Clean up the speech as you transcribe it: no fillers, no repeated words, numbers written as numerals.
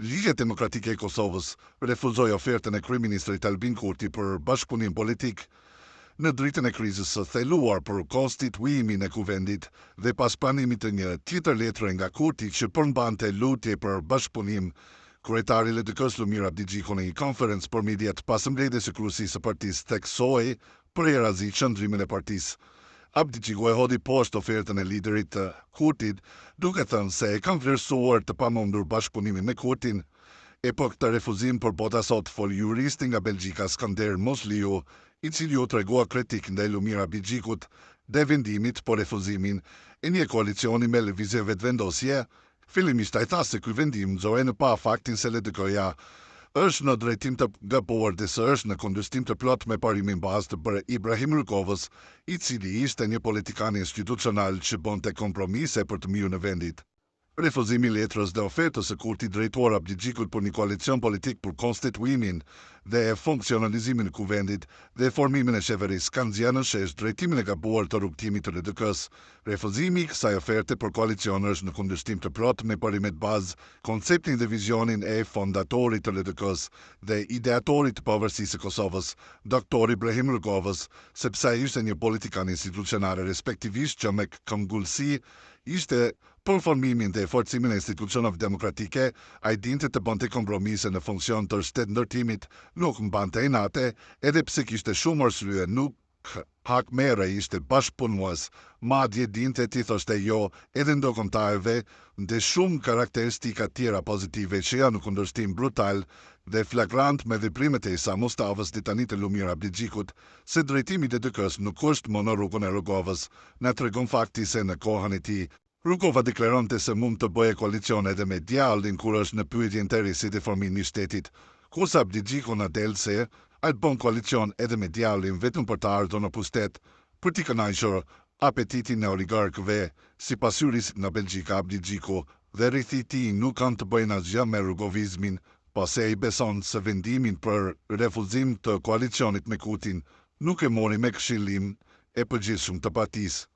Ligjet demokratike e Kosovës refuzoi ofertën e kryeministrit Albin Kurti për bashkëpunim politik në dritën e krizës së theluar për konstituimin e kuvendit dhe pas pranimit të një tjetër letre nga Kurti që përmbante lutje për bashkëpunim, kryetari i LDK-s Lumir Abdigjiku në një konferencë për mediat pas mbledhjes së kryesisë së partisë theksoi për erazi qëndrimin e partisë. Abdigjiku e hodhi poshtë ofertën e liderit të Kurtit, duke thënë se e kanë vlerësuar të pamundur bashkëpunimin me Kurtin. E po këtë refuzim përbota sot fol juristi nga Belgjika Skander Mosliu, i cili u tregua kritik ndaj Lumir Abdigjikut dhe vendimit për refuzimin e një koalicioni me lëvizjeve të vendosje. Fillimisht ai tha se ky vendim nxorrej në pa faktin se LDK-ja është në drejtim të gabuar dhe se është në kundërshtim të plot me parimin bazë të bërë Ibrahim Rrukovës, i cili ishte një politikan institucional që bonte kompromise për të mirën e vendit. Refuzimi i letrës dhe ofertës së Kurtit drejtuar Abdigjikut për një koalicion politik për konstituimin dhe funksionalizimin e kuvendit dhe formimin e qeverisë kanë zgjanë në shesh drejtimin e gabuar të rrugtimit të LDK-s. Refuzimi i kësaj oferte për koalicion është në kundërshtim të plot me parimet bazë, konceptin dhe vizionin e fondatorit të LDK-s dhe ideatorit të pavarësisë së Kosovës, doktor Ibrahim Rrukovës, sepse ai ishte një politikan institucional, respektivisht që me këmbgulsi ishte për formimin dhe forcimin e institucioneve demokratike, ai dinte të bënte kompromise në funksion të shtetëndërtimit, nuk mbante inate, edhe pse kishte shumë arsye, nuk hakmere ishte bashkëpunues, madje dinte t'i thoshte jo edhe ndërkombëtarëve dhe shumë karakteristika tjera pozitive që janë në kundërshtim brutal dhe flagrant me veprimet e Isa Mustafës ditanit e Lumir Abdigjikut, se drejtimi i LDK-s nuk është më në rrugën e Rrukovës, na tregon fakti se në kohën e tij Rrukova deklaronte se mund të bëje koalicion edhe me djalin kur është në pyetje interesi dhe formimi i shtetit, kurse Abdigjiku na del se ai bën koalicion edhe me djalin vetëm për të ardhur në pushtet, për t'i kënaqur apetitin e oligarkëve. Sipas juristit nga Belgjika, Abdigjiku dhe rrethi i tij nuk kanë të bëjnë asgjë me rrugovizmin, pasi ai beson se vendimin për refuzim të koalicionit me Kurtin nuk e mori me këshillim e përgjithshëm të partisë.